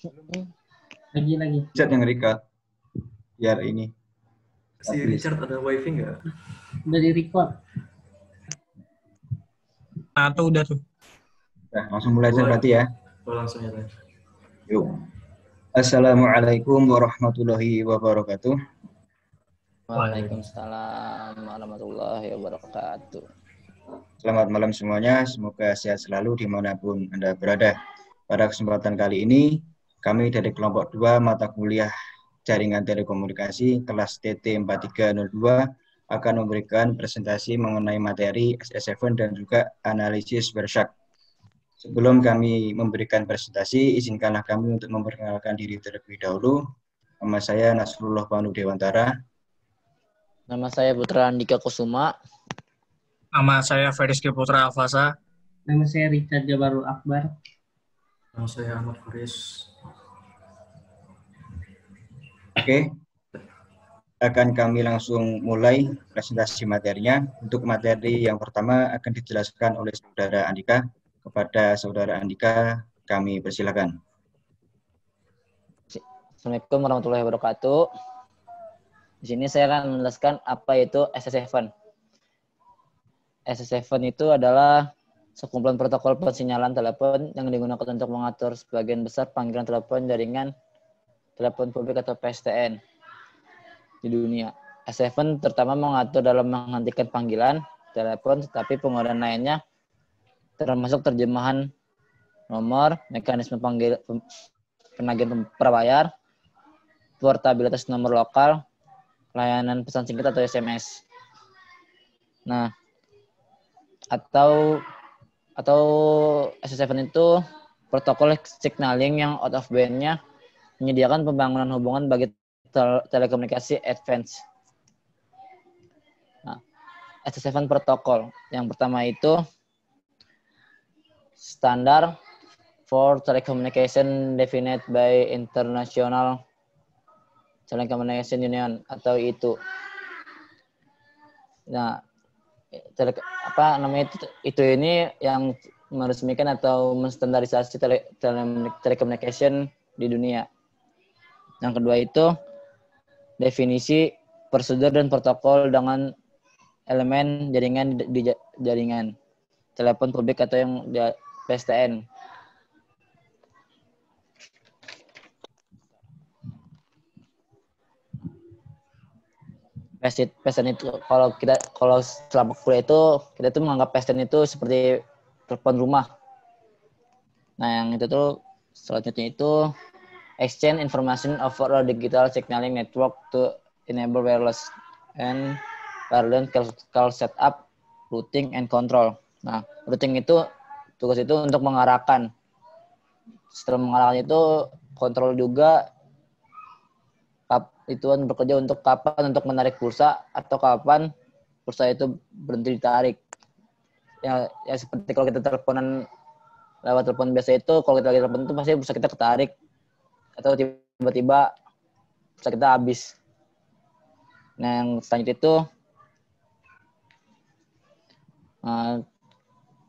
Lagi. Richard yang record. Biar ini. Si Richard ada wifi nggak? Udah di record. Nah, tuh udah tuh. Nah, langsung mulai aja berarti ya. Langsung ya. Yuk. Assalamualaikum warahmatullahi wabarakatuh. Waalaikumsalam warahmatullahi wabarakatuh. Selamat malam semuanya, semoga sehat selalu dimanapun Anda berada. Pada kesempatan kali ini, kami dari kelompok 2 mata kuliah Jaringan Telekomunikasi kelas TT 4302 akan memberikan presentasi mengenai materi SS7 dan juga analisis Bershak. Sebelum kami memberikan presentasi, izinkanlah kami untuk memperkenalkan diri terlebih dahulu. Nama saya Nasrullah Panu Dewantara. Nama saya Putra Andika Kusuma. Nama saya Feriski Putra Alfasa. Nama saya Richard Jabarul Akbar. Nama saya Ahmad Faris. Oke, akan kami langsung mulai presentasi materinya. Untuk materi yang pertama akan dijelaskan oleh Saudara Andika. Kepada Saudara Andika, kami persilakan. Assalamualaikum warahmatullahi wabarakatuh. Di sini saya akan menjelaskan apa itu SS7. SS7 itu adalah sekumpulan protokol persinyalan telepon yang digunakan untuk mengatur sebagian besar panggilan telepon jaringan telepon publik atau PSTN di dunia. SS7 terutama mengatur dalam menghentikan panggilan telepon, tetapi penggunaan lainnya termasuk terjemahan nomor, mekanisme penagihan prabayar, portabilitas nomor lokal, layanan pesan singkat atau SMS. Nah, atau SS7 itu protokol signaling yang out of band-nya menyediakan pembangunan hubungan bagi telekomunikasi advance. Nah, SS7 protokol yang pertama itu standar for telecommunication defined by International Telecommunication Union atau itu. Nah, itu ini yang meresmikan atau menstandarisasi telekomunikasi di dunia. Yang kedua itu definisi prosedur dan protokol dengan elemen jaringan di jaringan telepon publik atau yang di PSTN. PSTN itu kalau selama kuliah itu kita tuh menganggap PSTN itu seperti telepon rumah. Nah, yang itu tuh selanjutnya itu exchange information over a digital signaling network to enable wireless and parallel call setup, routing and control. Nah, routing itu tugas itu untuk mengarahkan. Setelah mengarahkan itu kontrol juga itu bekerja untuk kapan untuk menarik pulsa atau kapan pulsa itu berhenti ditarik. Ya seperti kalau kita teleponan lewat telepon biasa itu, kalau kita lagi telepon itu pasti pulsa kita ketarik atau tiba-tiba pulsa kita habis. Nah, yang selanjutnya itu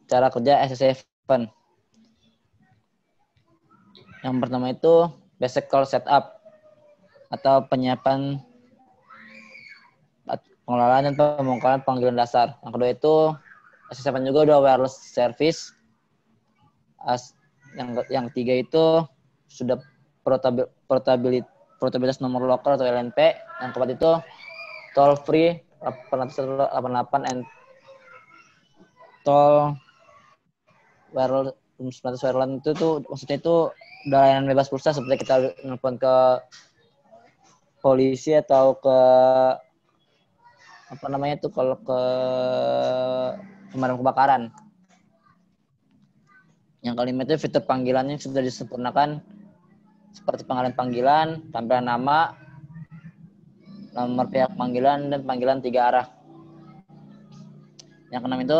cara kerja SS7. Yang pertama itu basic call setup atau penyiapan pengelolaan dan pembongkaran panggilan dasar. Yang kedua itu SS7 juga udah wireless service. Yang ketiga itu sudah portabilitas nomor lokal atau LNP. Yang keempat itu toll free 888 and toll wireless 900 wireless itu tuh maksudnya itu udah layanan bebas pulsa seperti kita nelpon ke polisi atau ke kalau ke pemadam kebakaran. Yang kelima itu fitur panggilannya sudah disempurnakan seperti panggilan, tampilan nama, nomor pihak panggilan, dan panggilan 3 arah. Yang keenam itu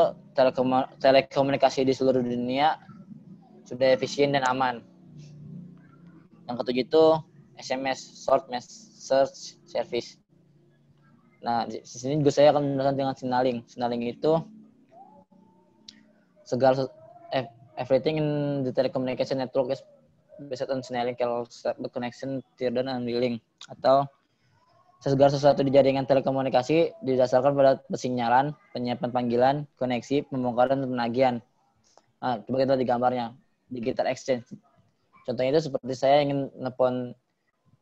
telekomunikasi di seluruh dunia sudah efisien dan aman. Yang ketujuh itu SMS, short message service. Nah, di sini juga saya akan menjelaskan dengan signaling. Signaling itu segala everything in the telecommunication network is based on signaling call the connection teardown and wheeling, atau segala sesuatu di jaringan telekomunikasi didasarkan pada pesinyalan, penyiapan panggilan, koneksi, pembongkaran, dan penagihan. Nah, coba kita di gambarnya, digital exchange. Contohnya itu seperti saya ingin nelpon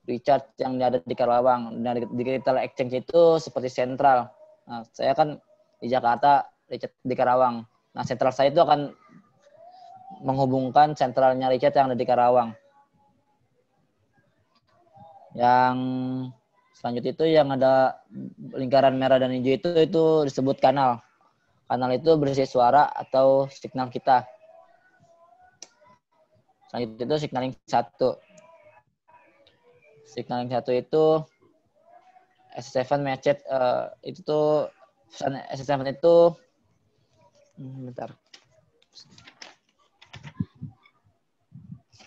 Richard yang ada di Karawang. Nah, digital exchange itu seperti sentral. Nah, saya kan di Jakarta, Richard di Karawang. Nah, sentral saya itu akan menghubungkan sentralnya Richard yang ada di Karawang. Yang selanjutnya itu yang ada lingkaran merah dan hijau itu disebut kanal. Kanal itu berisi suara atau signal kita. Selanjutnya itu signaling 1. Signaling 1 itu SS7 message itu tuh pesan SS7 itu bentar.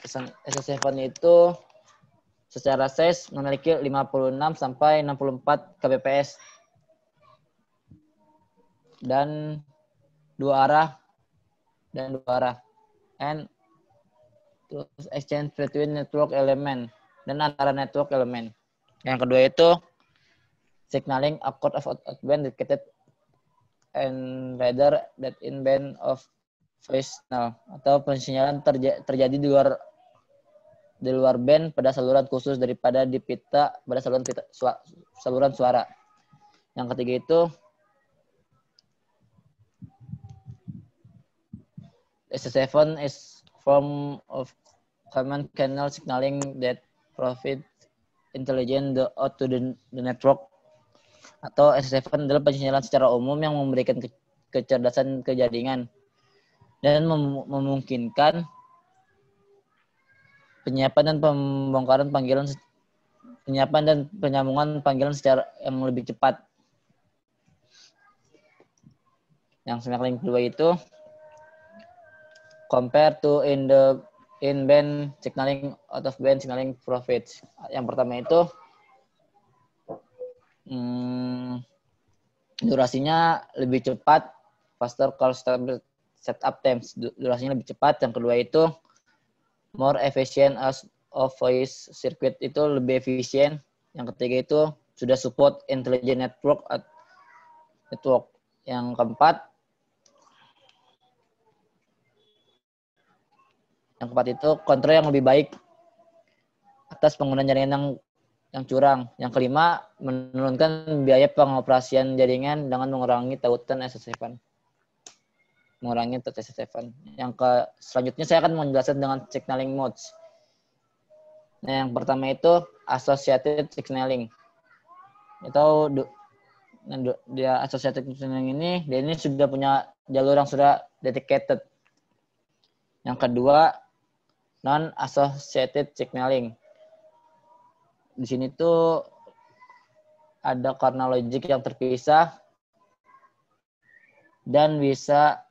Pesan SS7 itu secara size memiliki 56 sampai 64 kbps dan dua arah and to exchange between network element dan antara network element. Yang kedua itu signaling across of outband dedicated and rather that in band of voice signal, atau pensinyalan terjadi di luar band pada saluran khusus daripada di pita pada saluran suara. Yang ketiga itu SS7 is form of common channel signaling that provide intelligence out to the network, atau SS7 adalah pensinyalan secara umum yang memberikan kecerdasan ke jaringan dan memungkinkan penyiapan dan pembongkaran panggilan, penyiapan dan penyambungan panggilan secara yang lebih cepat. Yang signaling kedua itu compare to in-band signaling, out-of-band signaling profits. Yang pertama itu durasinya lebih cepat, faster call setup times, durasinya lebih cepat. Yang kedua itu more efficient as of voice circuit, itu lebih efisien. Yang ketiga itu sudah support intelligent network. Yang keempat itu kontrol yang lebih baik atas penggunaan jaringan yang curang. Yang kelima, menurunkan biaya pengoperasian jaringan dengan mengurangi tautan SS7. Selanjutnya saya akan menjelaskan dengan signaling modes. Nah, yang pertama itu associated signaling. Itu dia associated signaling ini, dia ini sudah punya jalur yang sudah dedicated. Yang kedua, non-associated signaling. Di sini tuh ada karena logik yang terpisah dan bisa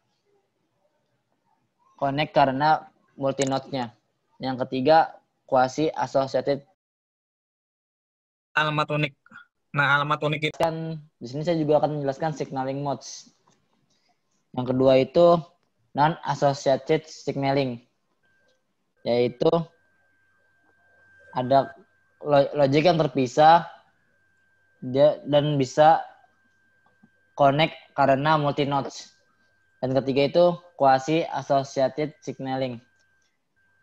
connect karena multinode-nya. Yang ketiga, quasi-associated. Alamat unik. Nah, alamat unik itu Kan di sini saya juga akan menjelaskan signaling modes. Yang kedua itu non-associated signaling, yaitu ada logik yang terpisah dan bisa connect karena multinodes. Dan ketiga itu quasi-associated signaling.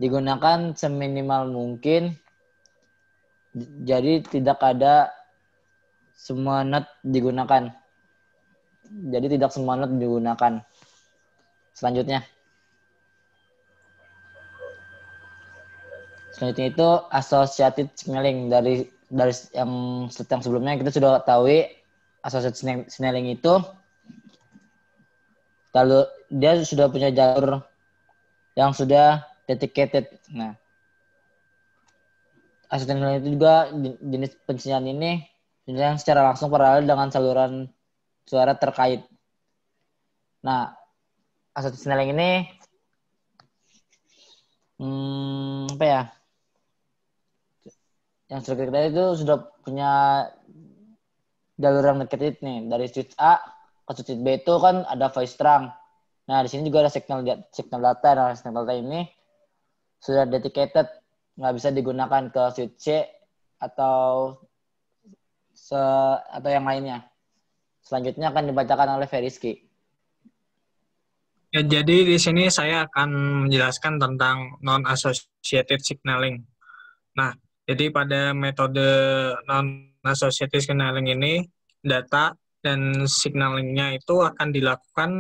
Digunakan seminimal mungkin, jadi tidak ada semua node digunakan. Jadi tidak semua node digunakan. Selanjutnya itu associated signaling. Dari yang sebelumnya kita sudah tahu associated signaling itu kalau dia sudah punya jalur yang sudah dedicated. Nah, associated signaling itu juga jenis pensinyalan ini yang secara langsung paralel dengan saluran suara terkait. Nah, associated signaling ini yang circuit kita itu sudah punya jalur yang dedicated nih. Dari switch A ke switch B itu kan ada voice trunk. Nah, di sini juga ada signal data. Nah, signal data ini sudah dedicated nggak bisa digunakan ke switch C atau atau yang lainnya. Selanjutnya akan dibacakan oleh Feriski. Ya, jadi di sini saya akan menjelaskan tentang non-associated signaling. Nah, jadi pada metode non-associated signaling ini, data dan signalingnya itu akan dilakukan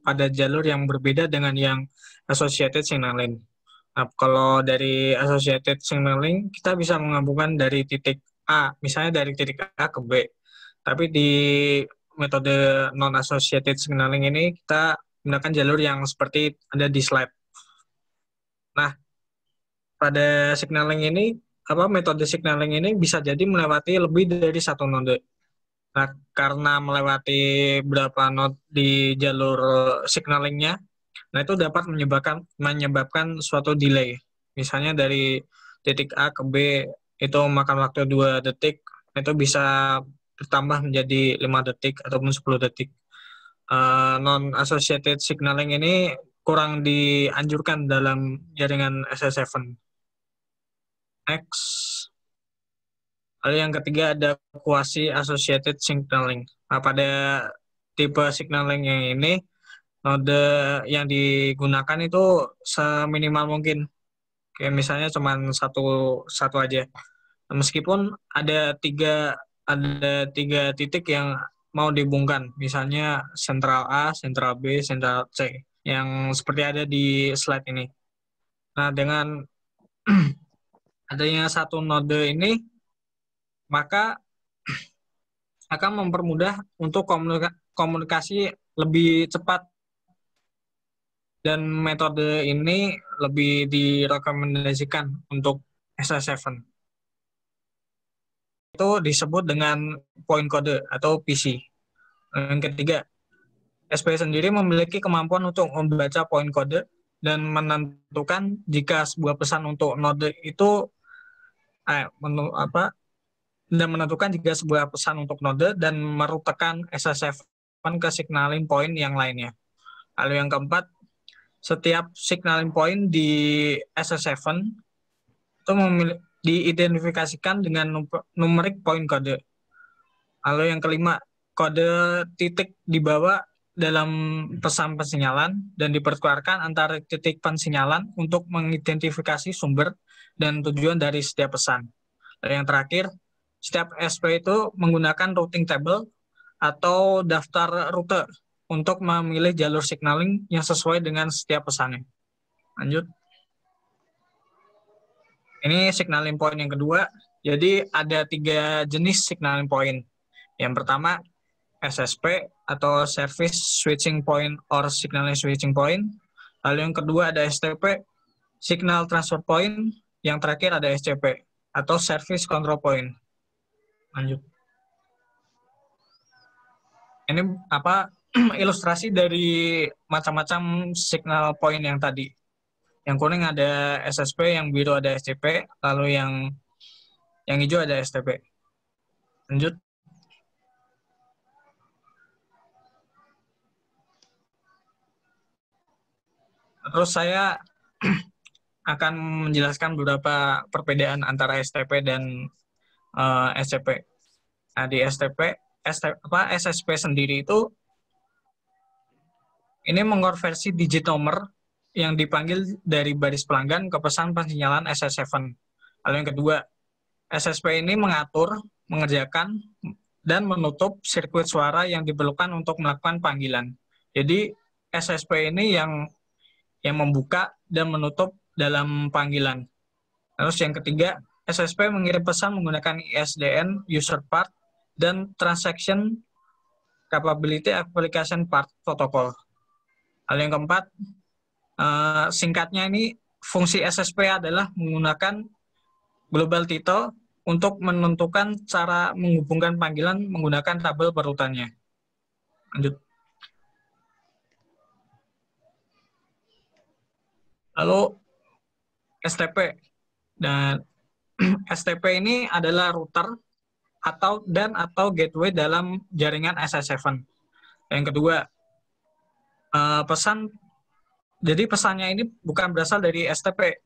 pada jalur yang berbeda dengan yang associated signaling. Nah, kalau dari associated signaling, kita bisa menggabungkan dari titik A, misalnya dari titik A ke B. Tapi di metode non-associated signaling ini, kita menggunakan jalur yang seperti ada di slide. Nah, pada signaling ini, metode signaling ini bisa jadi melewati lebih dari satu node. Nah, karena melewati berapa node di jalur signalingnya, nah itu dapat menyebabkan suatu delay. Misalnya dari titik A ke B itu makan waktu 2 detik, itu bisa bertambah menjadi 5 detik ataupun 10 detik. Non-associated signaling ini kurang dianjurkan dalam jaringan SS7. Next. Lalu yang ketiga ada quasi-associated signaling. Nah, pada tipe signaling yang ini, node yang digunakan itu seminimal mungkin. Kayak misalnya cuma satu aja. Meskipun ada tiga titik yang mau dihubungkan, misalnya sentral A, sentral B, sentral C, yang seperti ada di slide ini. Nah, dengan adanya satu node ini, maka akan mempermudah untuk komunikasi lebih cepat. Dan metode ini lebih direkomendasikan untuk SS7. Itu disebut dengan point kode atau PC. Yang ketiga, SP sendiri memiliki kemampuan untuk membaca point kode dan menentukan jika sebuah pesan untuk node itu dan menentukan jika sebuah pesan untuk node dan merutekan SS7 ke signaling point yang lainnya. Lalu yang keempat, setiap signaling point di SS7 itu diidentifikasikan dengan numerik point kode. Lalu yang kelima, kode titik dibawa dalam pesan pensinyalan dan dipertukarkan antara titik pensinyalan untuk mengidentifikasi sumber dan tujuan dari setiap pesan. Lalu yang terakhir, setiap SP itu menggunakan routing table atau daftar rute untuk memilih jalur signaling yang sesuai dengan setiap pesannya. Lanjut. Ini signaling point yang kedua. Jadi ada 3 jenis signaling point. Yang pertama, SSP atau Service Switching Point or Signaling Switching Point. Lalu yang kedua ada STP, Signal Transfer Point. Yang terakhir ada SCP atau Service Control Point. Lanjut. Ini ilustrasi dari macam-macam signal point yang tadi. Yang kuning ada SSP, yang biru ada SCP, lalu yang hijau ada STP. Lanjut. Terus saya akan menjelaskan beberapa perbedaan antara STP dan SCP. Nah, di SSP sendiri itu ini mengkonversi digit nomor yang dipanggil dari baris pelanggan ke pesan pensinyalan SS7. Lalu yang kedua, SSP ini mengatur, mengerjakan, dan menutup sirkuit suara yang diperlukan untuk melakukan panggilan. Jadi SSP ini yang membuka dan menutup dalam panggilan. Terus yang ketiga, SSP mengirim pesan menggunakan ISDN, user part, dan transaction capability application part protocol. Lalu yang keempat, singkatnya ini fungsi SSP adalah menggunakan global title untuk menentukan cara menghubungkan panggilan menggunakan tabel perutannya. Lanjut. Lalu STP. Dan STP ini adalah router atau gateway dalam jaringan SS7. Yang kedua, pesannya ini bukan berasal dari STP,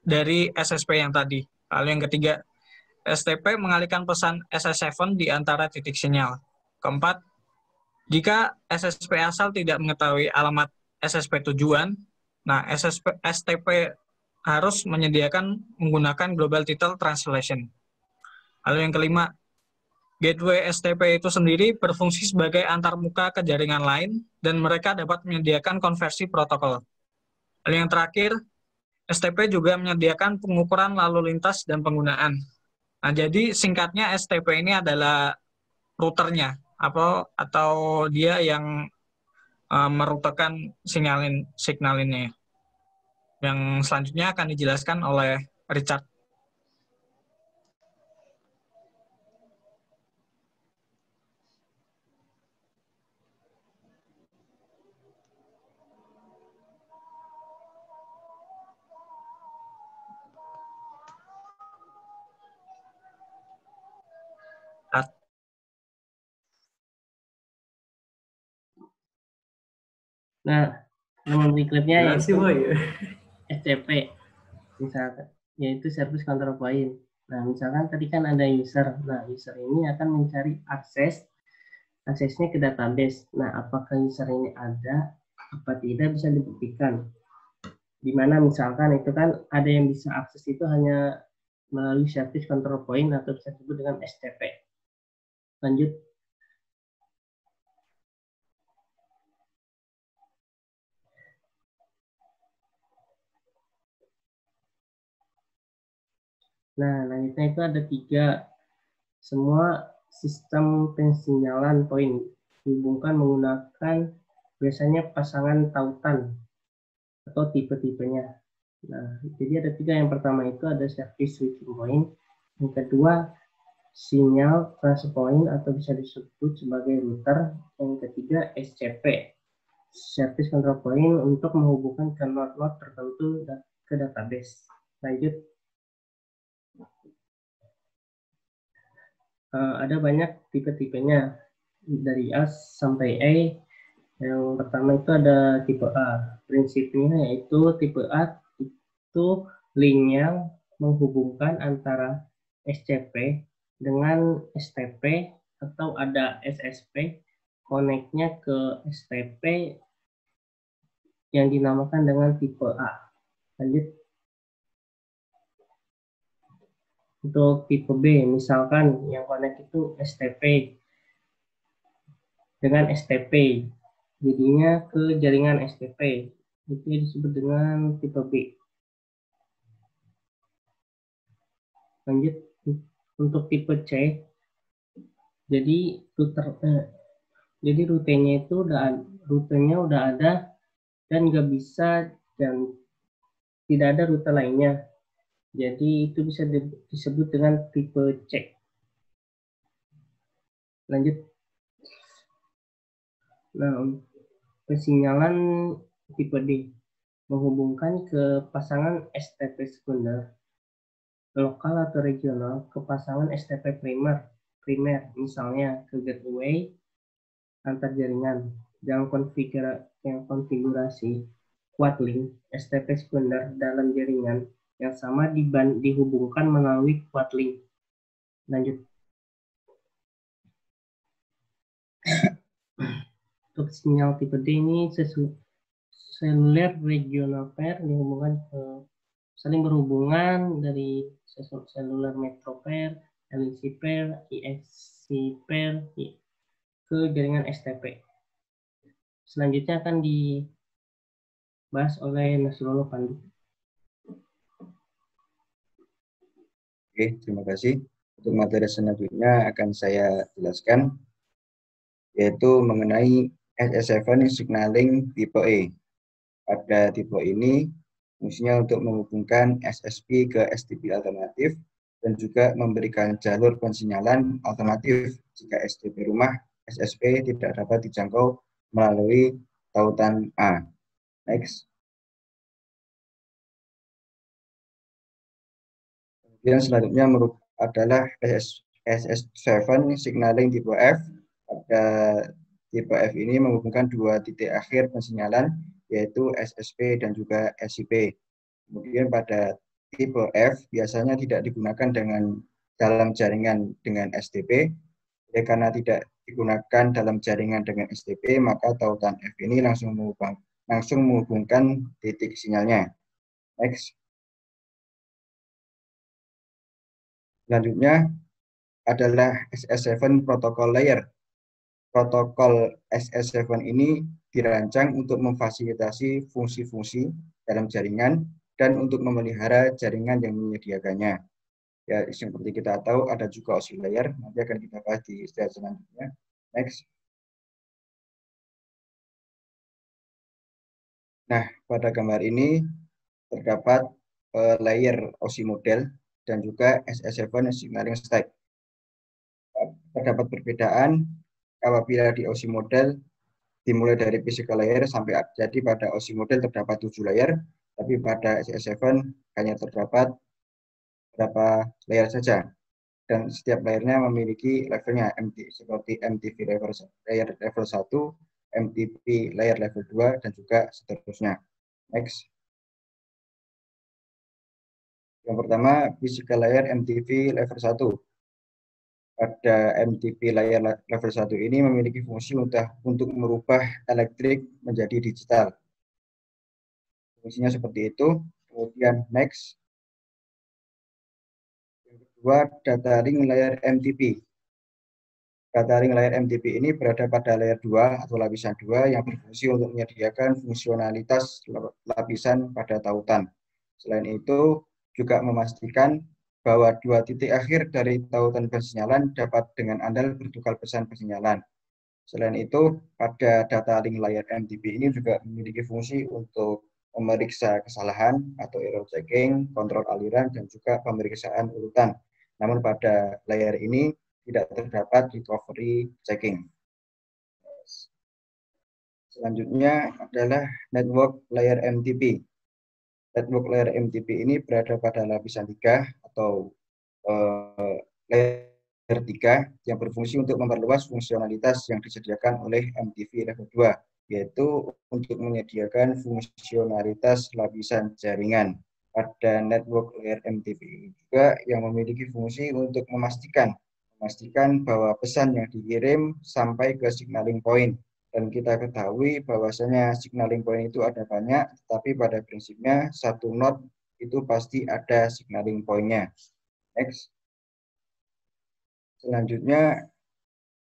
dari SSP yang tadi. Lalu yang ketiga, STP mengalihkan pesan SS7 di antara titik sinyal. Keempat, jika SSP asal tidak mengetahui alamat SSP tujuan, nah STP harus menyediakan menggunakan Global Title Translation. Lalu yang kelima, gateway STP itu sendiri berfungsi sebagai antarmuka ke jaringan lain dan mereka dapat menyediakan konversi protokol. Lalu yang terakhir, STP juga menyediakan pengukuran lalu lintas dan penggunaan. Nah, jadi singkatnya STP ini adalah routernya atau dia yang merutekan signal ini. Yang selanjutnya akan dijelaskan oleh Richard. Nah, nama berikutnya Sih, yaitu Boy. SCP, misalkan, yaitu Service Control Point. Nah, misalkan tadi kan ada user. Nah, user ini akan mencari aksesnya ke database. Nah, apakah user ini ada apa tidak bisa dibuktikan. Dimana misalkan itu kan ada yang bisa akses itu hanya melalui Service Control Point atau bisa disebut dengan SCP. Lanjut. Nah, lanjutnya itu ada 3. Semua sistem pensinyalan poin dihubungkan menggunakan biasanya pasangan tautan atau tipe-tipenya. Nah, jadi ada 3. Yang pertama itu ada service switching point. Yang kedua, sinyal transfer point atau bisa disebut sebagai router. Yang ketiga, SCP, service control point, untuk menghubungkan ke node-node tertentu ke database. Lanjut. Ada banyak tipe-tipenya dari A sampai E. Yang pertama itu ada tipe A. Prinsipnya yaitu tipe A itu link yang menghubungkan antara SCP dengan STP atau ada SSP connect-nya ke STP yang dinamakan dengan tipe A. Lanjut. Untuk tipe B, misalkan yang connect itu STP dengan STP, jadinya ke jaringan STP, itu disebut dengan tipe B. Lanjut, untuk tipe C, jadi rutenya itu udah ada dan nggak bisa dan tidak ada rute lainnya. Jadi itu bisa disebut dengan tipe C. Lanjut. Nah, persinyalan tipe D menghubungkan ke pasangan STP sekunder, lokal atau regional, ke pasangan STP primer, misalnya ke gateway antar jaringan yang konfigurasi quad link STP sekunder dalam jaringan yang sama dihubungkan melalui quad link. Lanjut. Untuk sinyal tipe D ini seluler regional pair dihubungkan saling berhubungan dari seluler metro pair, LNC pair, ISC pair ke jaringan STP. Selanjutnya akan dibahas oleh Nasrullah Pandu. Oke, terima kasih. Untuk materi selanjutnya akan saya jelaskan, yaitu mengenai SS7 signaling tipe E. Pada tipe ini, fungsinya untuk menghubungkan SSP ke STP alternatif dan juga memberikan jalur pensinyalan alternatif jika STP rumah SSP tidak dapat dijangkau melalui tautan A. Next. Kemudian selanjutnya adalah SS7 signaling tipe F. Pada tipe F ini menghubungkan 2 titik akhir pensinyalan, yaitu SSP dan juga SIP. Kemudian pada tipe F biasanya tidak digunakan dalam jaringan dengan STP. Karena tidak digunakan dalam jaringan dengan STP, maka tautan F ini langsung menghubungkan titik sinyalnya. Next. Selanjutnya adalah SS7 protocol layer. Protokol SS7 ini dirancang untuk memfasilitasi fungsi-fungsi dalam jaringan dan untuk memelihara jaringan yang menyediakannya. Ya, seperti kita tahu ada juga OSI layer, nanti akan kita bahas di slide selanjutnya. Next. Nah, pada gambar ini terdapat layer OSI model dan juga SS7 signaling stack. Terdapat perbedaan apabila di OSI model dimulai dari physical layer sampai jadi pada OSI model terdapat 7 layer, tapi pada SS7 hanya terdapat beberapa layer saja. Dan setiap layernya memiliki levelnya seperti MTP layer level 1, MTP layer level 2, dan juga seterusnya. Next. Yang pertama, physical layer MTP level 1. Pada MTP layer level 1 ini memiliki fungsi untuk merubah elektrik menjadi digital. Fungsinya seperti itu. Kemudian next. Yang kedua, data link layer MTP. Data link layer MTP ini berada pada layer 2 atau lapisan 2 yang berfungsi untuk menyediakan fungsionalitas lapisan pada tautan. Selain itu, juga memastikan bahwa dua titik akhir dari tautan persinyalan dapat dengan andal bertukar pesan persinyalan. Selain itu, pada data link layer MTP ini juga memiliki fungsi untuk memeriksa kesalahan atau error checking, kontrol aliran, dan juga pemeriksaan urutan. Namun pada layer ini tidak terdapat recovery checking. Selanjutnya adalah network layer MTP. Network layer MTP ini berada pada lapisan 3 atau layer 3 yang berfungsi untuk memperluas fungsionalitas yang disediakan oleh MTP level 2, yaitu untuk menyediakan fungsionalitas lapisan jaringan. Pada network layer MTP juga yang memiliki fungsi untuk memastikan bahwa pesan yang dikirim sampai ke signaling point. Dan kita ketahui bahwasanya signaling point itu ada banyak, tapi pada prinsipnya satu node itu pasti ada signaling point-nya. Next. Selanjutnya,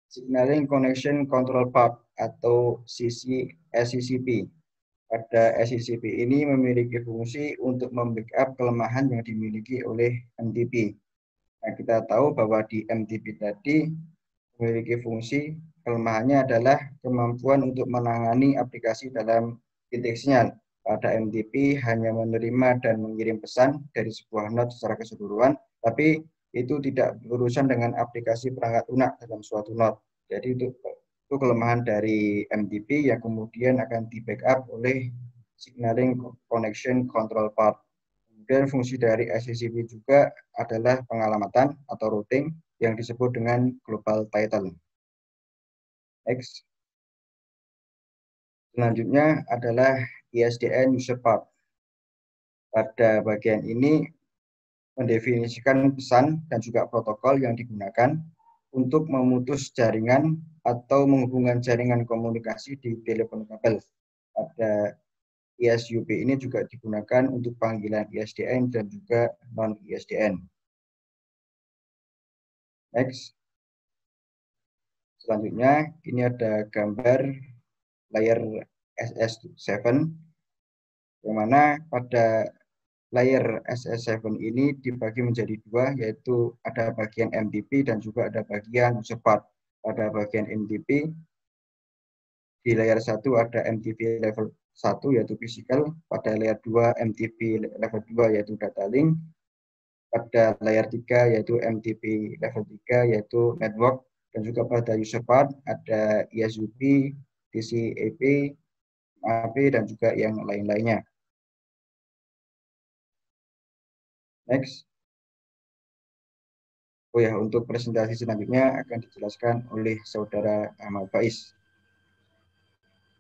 signaling connection control path atau SCCP. Pada SCCP ini memiliki fungsi untuk membackup kelemahan yang dimiliki oleh MTP. Nah, kita tahu bahwa di MTP tadi memiliki fungsi kelemahannya adalah kemampuan untuk menangani aplikasi dalam titik sinyal. Pada MTP hanya menerima dan mengirim pesan dari sebuah node secara keseluruhan, tapi itu tidak berurusan dengan aplikasi perangkat lunak dalam suatu node. Jadi itu kelemahan dari MTP yang kemudian akan di-backup oleh signaling connection control path. Kemudian fungsi dari SCCP juga adalah pengalamatan atau routing yang disebut dengan global title. Next. Selanjutnya adalah ISDN user path. Pada bagian ini mendefinisikan pesan dan juga protokol yang digunakan untuk memutus jaringan atau menghubungkan jaringan komunikasi di telepon kabel. Pada ISUP ini juga digunakan untuk panggilan ISDN dan juga non-ISDN. Next. Selanjutnya, ini ada gambar layer SS7, yang mana pada layer SS7 ini dibagi menjadi dua, yaitu ada bagian MTP dan juga ada bagian user path. Pada bagian MTP, di layer 1 ada MTP level 1 yaitu physical, pada layer 2 MTP level 2 yaitu data link, pada layer 3 yaitu MTP level 3 yaitu network, dan juga pada user path ada ISUP, TCP, MAP, dan juga yang lain-lainnya. Next. Oh ya, untuk presentasi selanjutnya akan dijelaskan oleh Saudara Ahmad Faiz.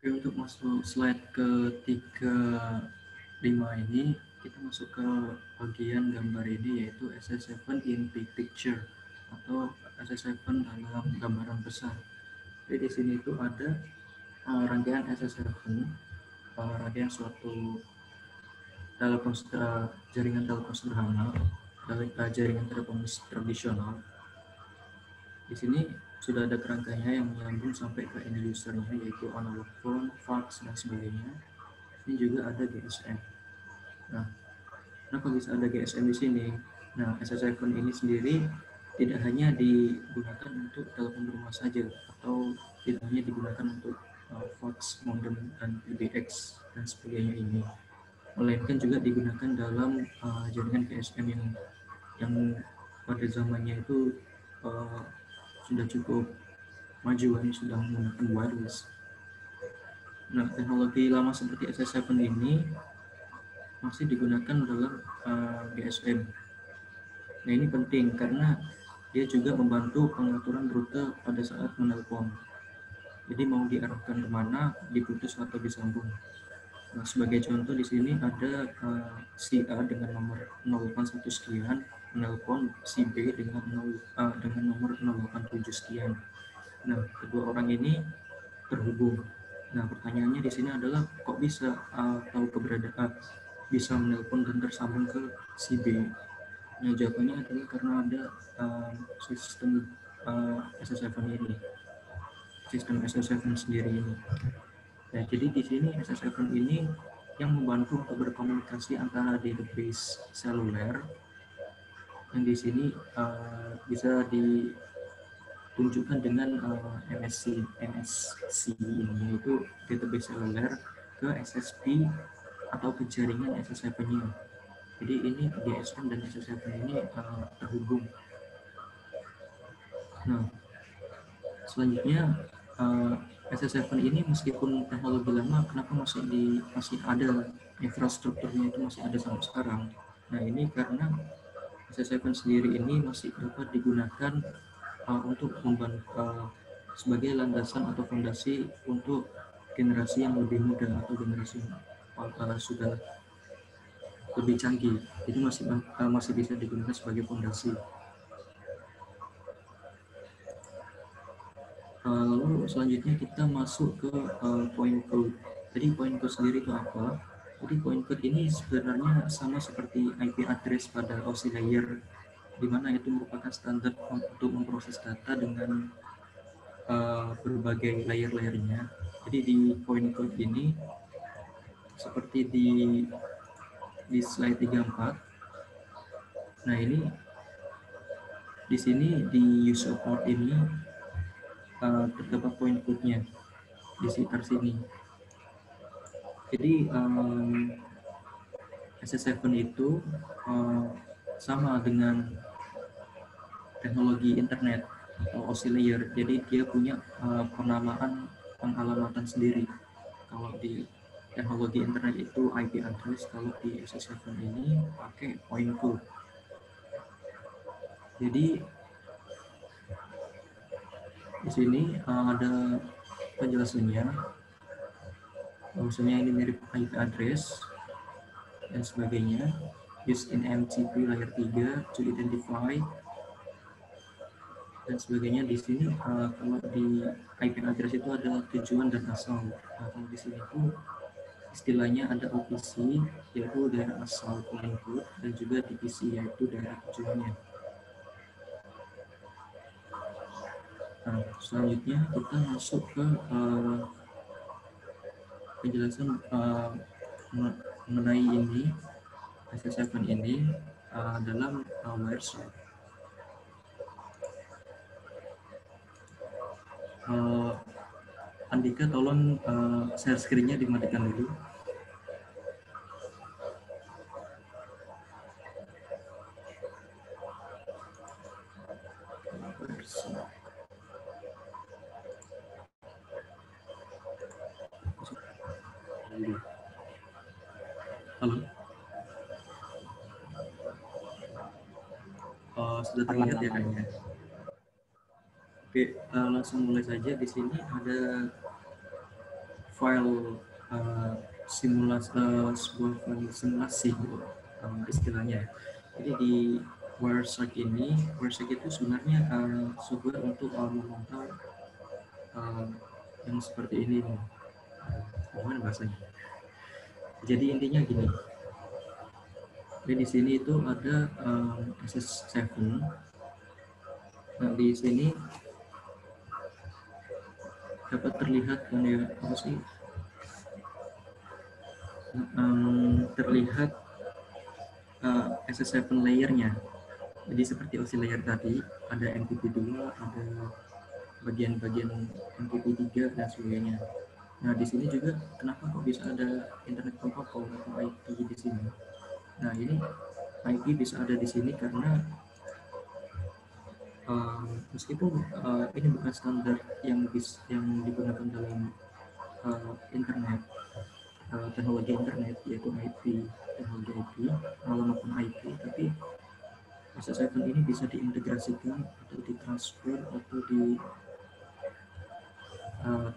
Oke, untuk masuk slide ke 35 ini, kita masuk ke bagian gambar ini, yaitu SS7 in big picture atau SS7 dalam gambaran besar. Jadi di sini itu ada rangkaian SS7, rangkaian suatu jaringan telepon sederhana, jaringan telepon tradisional. Di sini sudah ada kerangkanya yang menyambung sampai ke end usernya, yaitu analog phone, fax, dan sebagainya. Ini juga ada GSM. Nah, kenapa bisa ada GSM di sini? Nah, SS7 ini sendiri tidak hanya digunakan untuk telepon rumah saja, atau tidak hanya digunakan untuk fax, modem, dan PBX, dan sebagainya ini, melainkan juga digunakan dalam jaringan GSM yang pada zamannya itu sudah cukup majuan, sudah menggunakan wireless. Nah, teknologi lama seperti SS7 ini masih digunakan dalam GSM. Nah, ini penting karena dia juga membantu pengaturan rute pada saat menelpon. Jadi mau diarahkan kemana, diputus atau disambung. Nah, sebagai contoh di sini ada si A dengan nomor 081 sekian menelpon si B dengan nomor 087 sekian. Nah, kedua orang ini terhubung. Nah, pertanyaannya di sini adalah kok bisa tahu keberadaan bisa menelpon dan tersambung ke si B? Nah, jawabannya adalah karena ada sistem SS7 ini, sistem SS7 sendiri ini. Nah, jadi di sini SS7 ini yang membantu untuk berkomunikasi antara database seluler, yang di sini bisa ditunjukkan dengan MSC ini, yaitu database seluler ke SSP atau ke jaringan SS7-nya. Jadi ini GSM dan SS7 ini terhubung. Nah, selanjutnya SS7 ini meskipun teknologi lama, kenapa masih ada infrastrukturnya itu masih ada sampai sekarang? Nah, ini karena SS7 sendiri ini masih dapat digunakan untuk membantu sebagai landasan atau fondasi untuk generasi yang lebih muda atau generasi sudah lebih canggih. Itu masih bisa digunakan sebagai fondasi. Lalu selanjutnya kita masuk ke point code. Jadi point code sendiri itu apa? Jadi point code ini sebenarnya sama seperti IP address pada OSI layer, di mana itu merupakan standar untuk memproses data dengan berbagai layer-layernya. Jadi di point code ini seperti di slide 34. Nah, ini di sini di user port ini terdapat point code-nya di sekitar sini. Jadi SS7 itu sama dengan teknologi internet atau OSI layer. Jadi dia punya penamaan pengalamatan sendiri. Kalau di teknologi internet itu IP address, kalau di SS7 ini pakai point code. Jadi di sini ada penjelasannya. Maksudnya ini mirip IP address dan sebagainya. Used in MCP layer 3 to identify dan sebagainya. Di sini kalau di IP address itu ada tujuan dan asal. Nah, kalau di sini itu istilahnya ada OPC, yaitu daerah asal point code, dan juga DPC, yaitu daerah tujuannya. Nah, selanjutnya kita masuk ke penjelasan mengenai ini SS7 ini dalam Wireshark. Andika tolong share screen-nya dimatikan dulu. Halo. Sudah terlihat ya kayaknya. Oke, langsung mulai saja. Di sini ada file sebuah file simulasi gitu, istilahnya. Jadi di Wireshark itu sebenarnya software untuk memantau yang seperti ini nih. Gimana bahasanya? Jadi intinya gini. Jadi di sini itu ada SS7. Nah, di sini dapat terlihat terlihat SS7 layernya. Jadi seperti OSI layer tadi, ada MPP2, ada bagian-bagian MPP3 dan sebagainya. Nah, di sini juga kenapa kok bisa ada internet protocol atau IP di sini? Nah, ini IP bisa ada di sini karena meskipun ini bukan standar yang digunakan dalam internet, teknologi internet, yaitu IP, teknologi IP, maupun IP, tapi SS7 ini bisa diintegrasikan atau ditransfer atau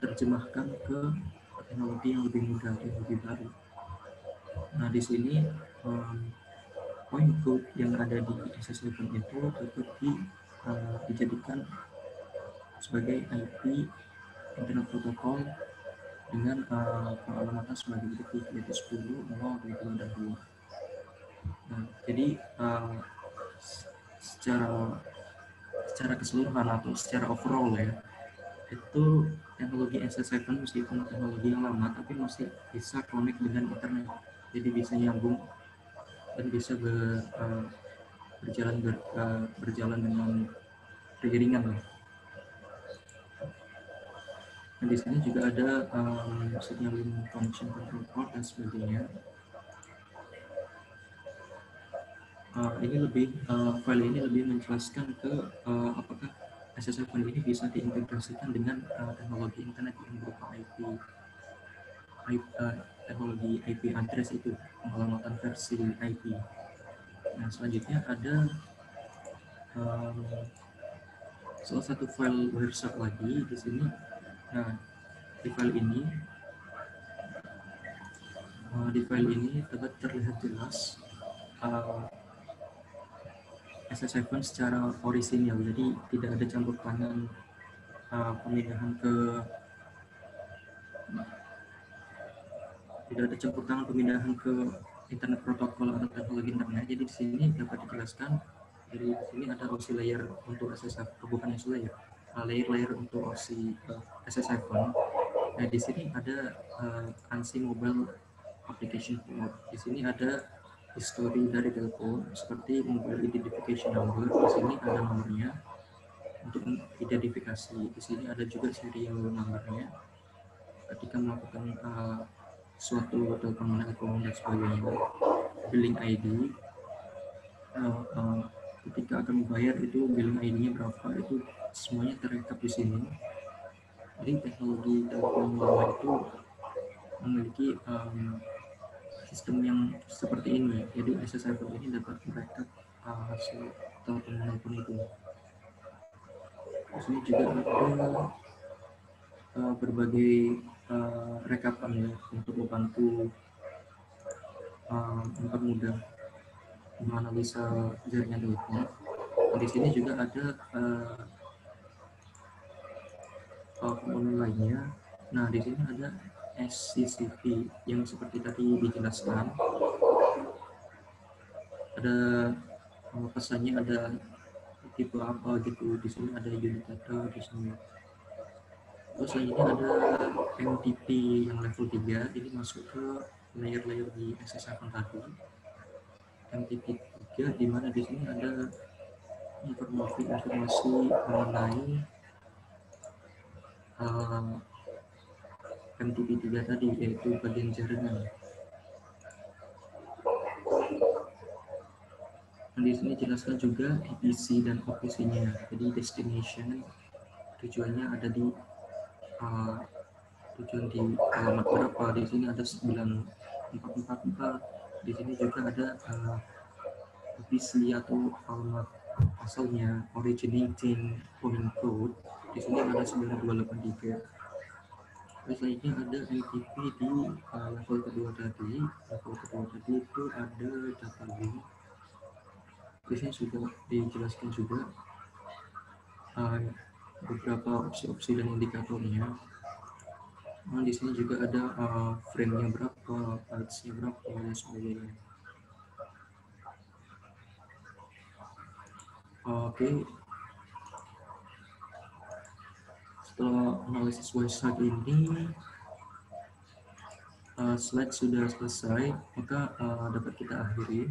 terjemahkan ke teknologi yang lebih mudah dan lebih baru. Nah, di sini point code yang ada di SS7 itu dapat dijadikan sebagai IP Internet Protocol dengan pengalamatan sebagai berikut, yaitu 10, 0, 2, dan 2. Nah, jadi secara keseluruhan atau secara overall ya, itu teknologi SS7 meskipun teknologi yang lama tapi masih bisa connect dengan internet, jadi bisa nyambung dan bisa berjalan dengan beriringan lah. Nah, di sini juga ada signaling connection control port dan sebagainya. File ini lebih menjelaskan ke apakah SS7 ini bisa diintegrasikan dengan teknologi internet yang berupa teknologi IP address, itu pengalamatan versi IP. Nah, selanjutnya ada salah satu file Wireshark lagi di sini. Nah, di file ini dapat terlihat jelas SS7 secara orisinal, jadi tidak ada campur tangan pemindahan ke internet protokol atau teknologi internet. Jadi di sini dapat dijelaskan, jadi di sini ada OSI layer untuk SS7, bukan OSI layer, layer untuk OSI SS7. Nah, di sini ada ANSI mobile application port. Di sini ada history dari telepon seperti mobile identification number. Di sini ada nomornya untuk identifikasi. Di sini ada juga serial numbernya ketika melakukan suatu telepon telepon dan sebagainya. Billing ID, ketika akan membayar itu billing ID-nya berapa, itu semuanya terrekap di sini. Jadi teknologi telepon lama itu memiliki sistem yang seperti ini. Jadi SS7 ini dapat merekap hasil telepon itu. Di sini juga ada berbagai rekapan ya, untuk membantu mempermudah menganalisa jaringan telepon. Di sini juga ada komponen lainnya. Nah, di sini ada SCCP yang seperti tadi dijelaskan. Ada pesannya, ada tipe apa gitu. Di sini ada unit data di sini. Terus selanjutnya ada MTP yang level 3, ini masuk ke layer-layer di SS7 tadi. MTP 3 di mana di sini ada informasi mengenai MTP 3 tadi, yaitu bagian jaringan. Dan di sini jelaskan juga DPC dan OPC-nya. Jadi destination, tujuannya ada di tujuan di alamat berapa. Di sini ada 9444. Di sini juga ada OPC atau alamat asalnya, originating point code. Di sini ada 9283. Selanjutnya ada MTP di level kedua tadi. Level kedua tadi itu ada data link. Di sini sudah dijelaskan juga beberapa opsi-opsi dan indikatornya. Nah, di sini juga ada frame-nya berapa, bytes-nya berapa, dan sebagainya. Oke. Setelah analisis website ini, slide sudah selesai, maka dapat kita akhiri.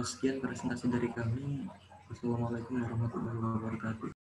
Sekian presentasi dari kami. Wassalamualaikum warahmatullahi wabarakatuh.